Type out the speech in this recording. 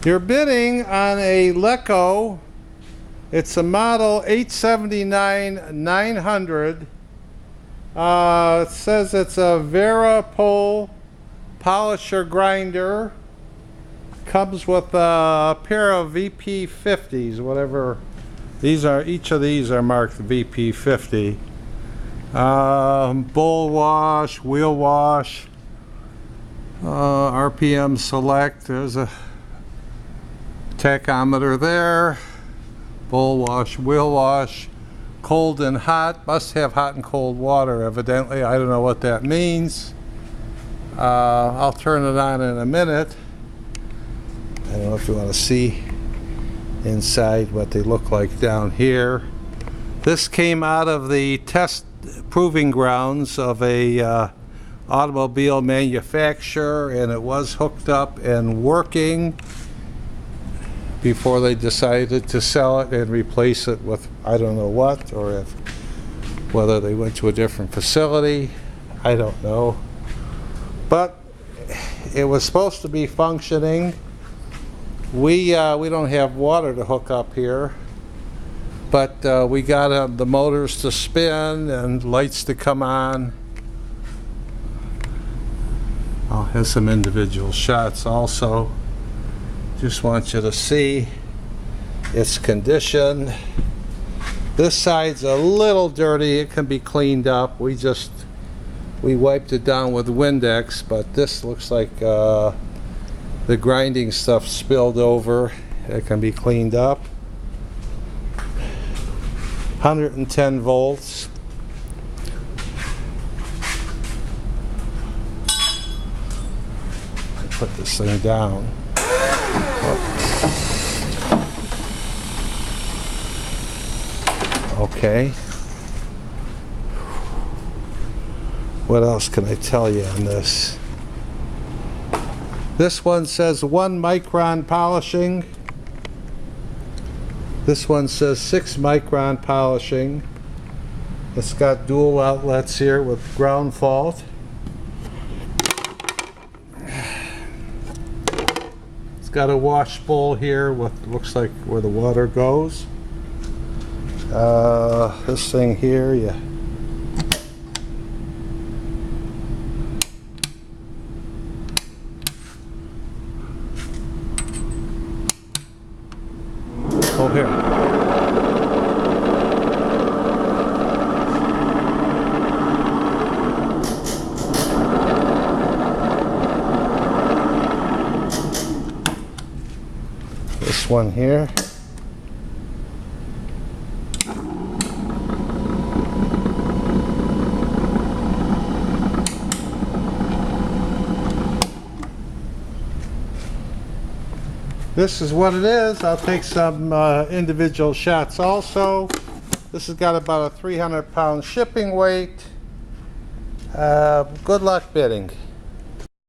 You're bidding on a LECO. It's a model 879-900. It says it's a Vera pole polisher grinder. Comes with a pair of VP50s, whatever these are. Each of these are marked VP50. Bowl wash, wheel wash, RPM select. There's a tachometer there. Bowl wash, wheel wash, cold and hot. Must have hot and cold water, evidently. I don't know what that means. I'll turn it on in a minute. I don't know if you want to see inside what they look like down here. This came out of the test proving grounds of a automobile manufacturer, and it was hooked up and working before they decided to sell it and replace it with I don't know what, or whether they went to a different facility. I don't know. But it was supposed to be functioning. We don't have water to hook up here, but we got the motors to spin and lights to come on. I'll have some individual shots also. Just want you to see its condition. This side's a little dirty. It can be cleaned up. We wiped it down with Windex, but this looks like the grinding stuff spilled over. It can be cleaned up. 110 volts. I put this thing down. Okay. What else can I tell you on this? This one says 1 micron polishing. This one says 6 micron polishing. It's got dual outlets here with ground fault. It's got a wash bowl here with looks like where the water goes. This thing here, yeah. Oh, here. This one here. This is what it is. I'll take some individual shots also. This has got about a 300-pound shipping weight. Good luck bidding.